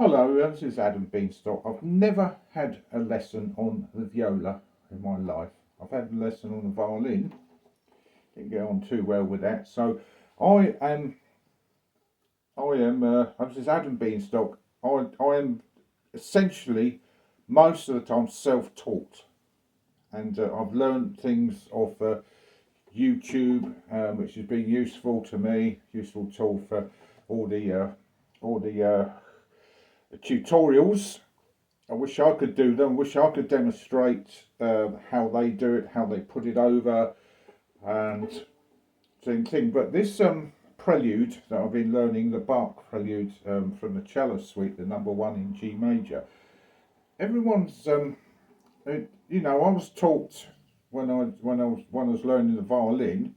Hello, this is Adam Beanstock. I've never had a lesson on the viola in my life. I've had a lesson on the violin. Didn't get on too well with that. So I am, this is Adam Beanstock. I am essentially most of the time self-taught, and I've learned things off YouTube, which has been useful to me, useful tool for all the tutorials. I wish I could do them. Wish I could demonstrate how they do it, how they put it over, and same thing. But this prelude that I've been learning, the Bach prelude from the cello suite, the number one in G major. Everyone's, I was taught when I was learning the violin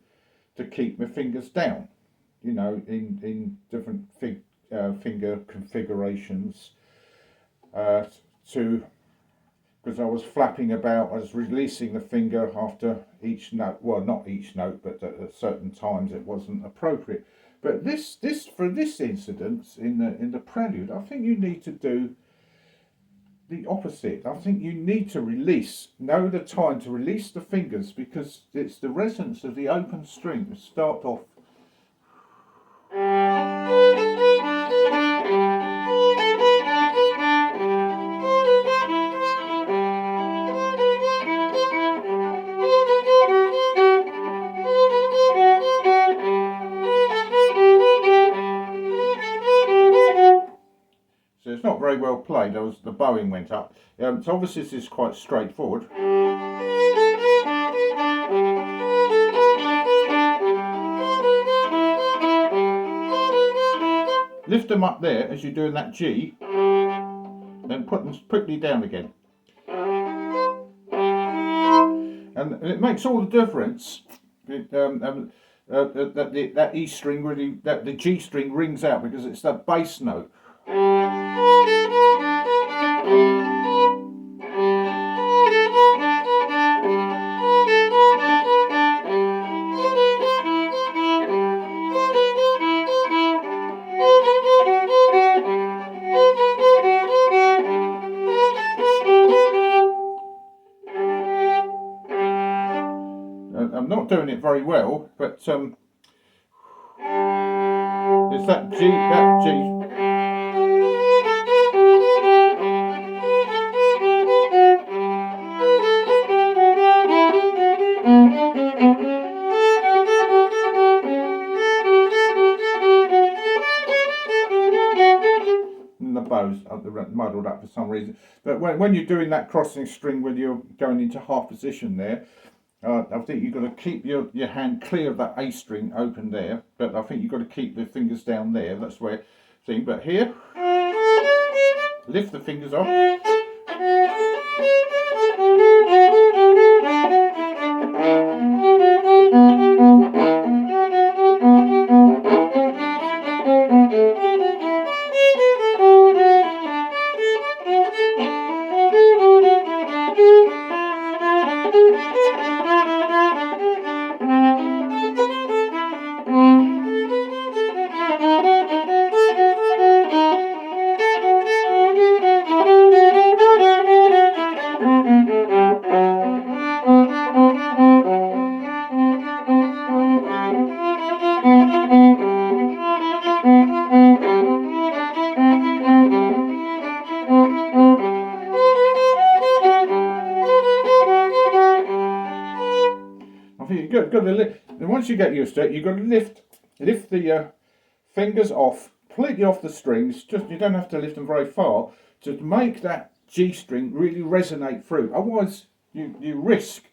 to keep my fingers down. In different finger configurations. To Because I was flapping about, I was releasing the finger after each note. Well, not each note, but at certain times it wasn't appropriate. But this for this incident in the prelude, I think you need to do the opposite. I think you need to know the time to release the fingers, because it's the resonance of the open string to start off. So it's not very well played. The bowing went up. So obviously this is quite straightforward. Lift them up there as you're doing that G, then put them quickly down again. And it makes all the difference that E string really, that the G string rings out, because it's that bass note. I'm not doing it very well, but it's that G. And the bows are muddled up for some reason. But when you're doing that crossing string, when you're going into half position there, I think you've got to keep your hand clear of that A string open there, but I think you've got to keep the fingers down there. That's where thing. But here, lift the fingers off. You've got to lift, and once you get used to it, you've got to lift the fingers off, completely off the strings. Just, you don't have to lift them very far to make that G string really resonate through. Otherwise, you risk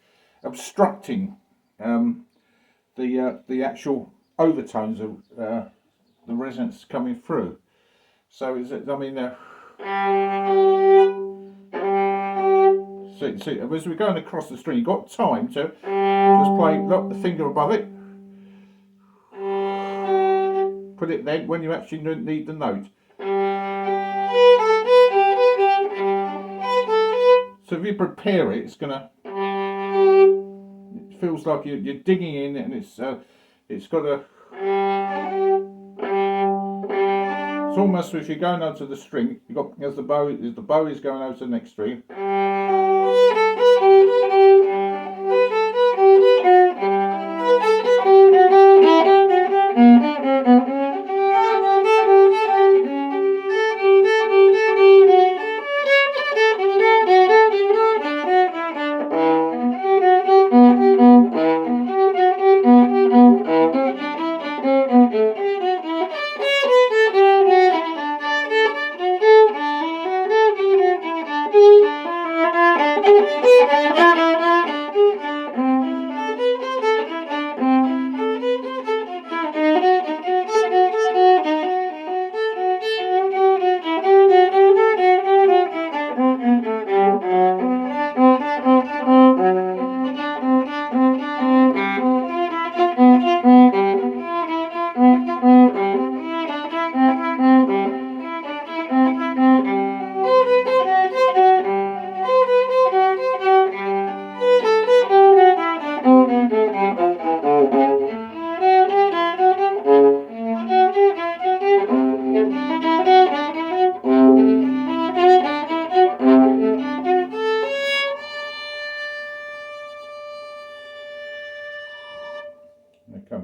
obstructing the actual overtones of the resonance coming through. So see, as we're going across the string, you've got time to just play, lock the finger above it, put it then when you actually need the note. So if you prepare it, it's gonna, it feels like you're digging in, and it's got a It's almost if you're going over to the string, you got as the bow is going over to the next string.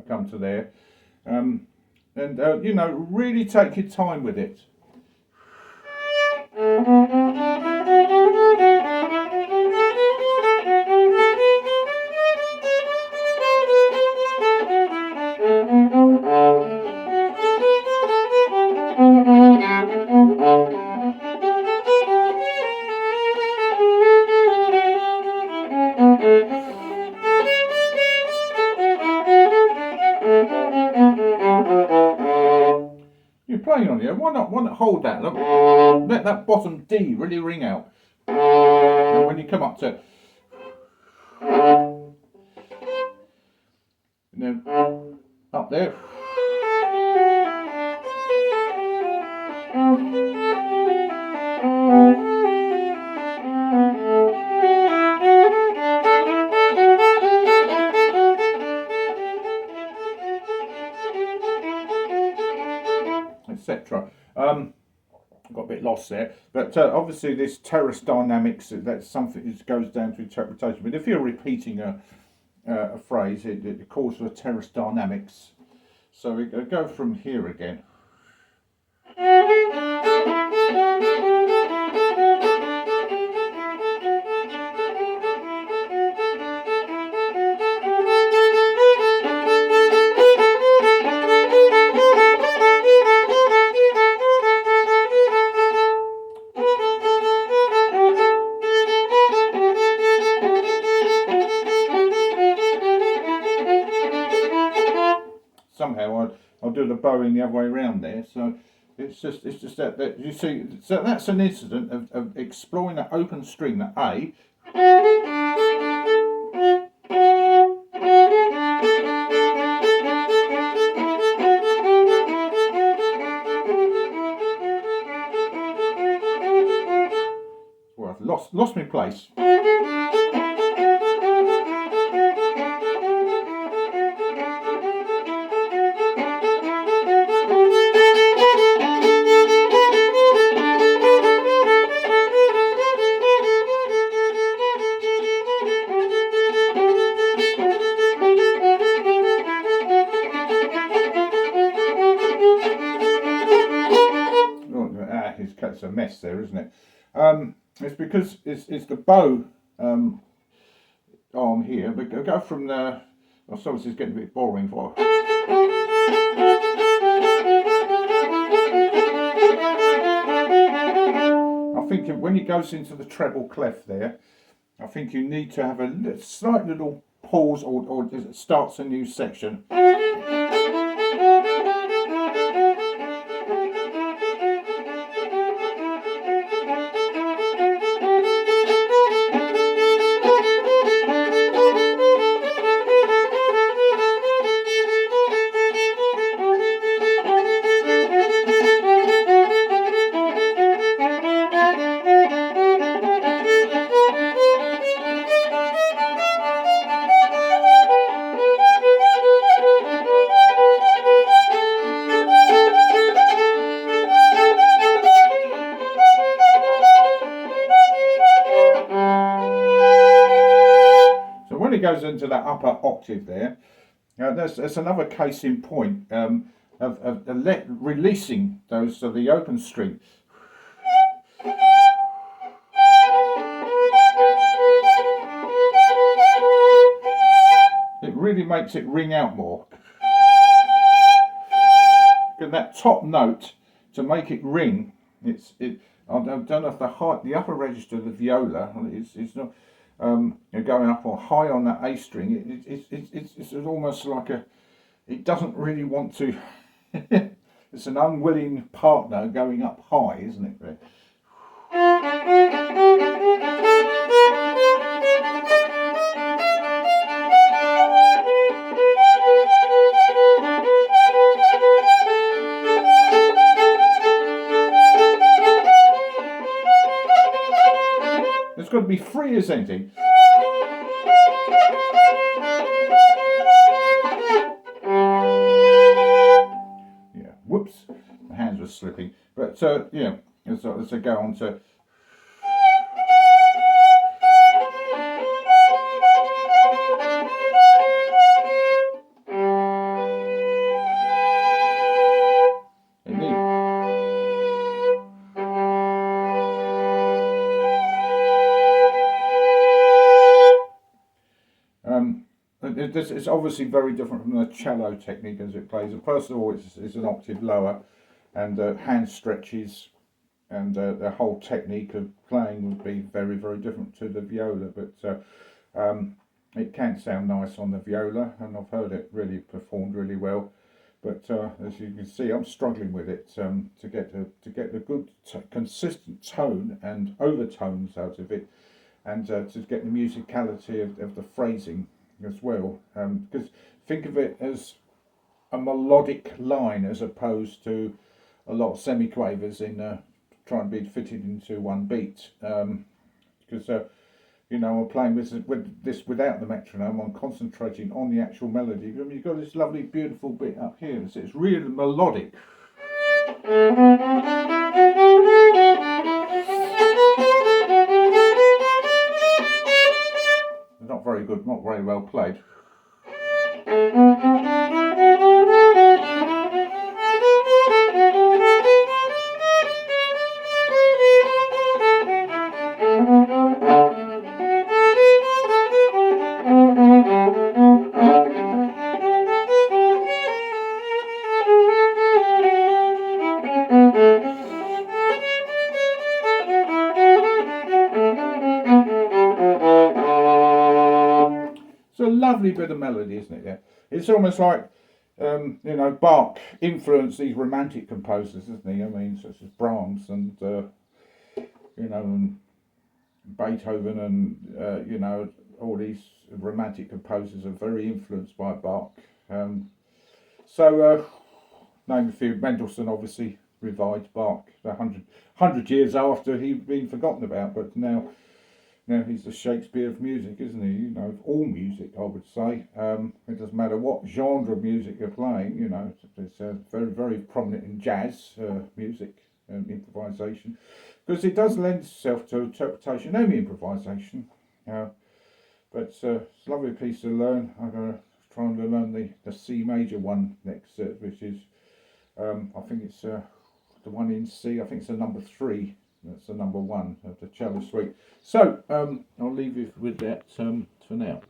Come to there, and you know, really take your time with it. You're playing on here. Why not hold that? Let that bottom D really ring out. And when you come up to, and then up there. Etc. Got a bit lost there, but obviously this terrace dynamics, that's something that goes down to interpretation. But if you're repeating a phrase, it calls for terrace dynamics. So we go from here again. Somehow I'll do the bowing the other way around there. So it's just that you see. So that's an incident of exploring that open string, the A. Well, I've lost my place. It's a mess there, isn't it? It's because it's the bow arm here. But go from the. Oh, so this is getting a bit boring for. I think when it goes into the treble clef there, I think you need to have a slight little pause, or it starts a new section. goes into that upper octave there. That's another case in point of releasing those the open string. It really makes it ring out more. And that top note, to make it ring, I don't know if the upper register of the viola is not going up or high on that A string. It's almost like it doesn't really want to. It's an unwilling partner going up high, isn't it? It's got to be free as anything. Yeah, whoops, the hands were slipping. But yeah, as I go on to. It's obviously very different from the cello technique as it plays. First of all, it's an octave lower, and hand stretches, and the whole technique of playing would be very, very different to the viola. But it can sound nice on the viola, and I've heard it really performed really well. But as you can see, I'm struggling with it to get the good consistent tone and overtones out of it, and to get the musicality of the phrasing as well, because think of it as a melodic line as opposed to a lot of semiquavers in trying to be fitted into one beat. Because you know, I'm playing with this without the metronome. I'm concentrating on the actual melody. I mean, you've got this lovely, beautiful bit up here. It's really melodic. Not very good, not very well played. It's a lovely bit of melody, isn't it? Yeah, it's almost like you know, Bach influenced these romantic composers, isn't he? I mean, such as Brahms and you know, and Beethoven, and you know, all these romantic composers are very influenced by Bach. So name a few. Mendelssohn obviously revived Bach 100 years after he'd been forgotten about, but now he's the Shakespeare of music, isn't he? You know, of all music, I would say. It doesn't matter what genre of music you're playing. You know, it's very, very prominent in jazz music and improvisation, because it does lend itself to interpretation and improvisation. But it's a lovely piece to learn. I'm going to try and learn the C major one next, which is I think it's the one in C. I think it's the number 3. That's the number 1 of the cello suite. So I'll leave you with that for now.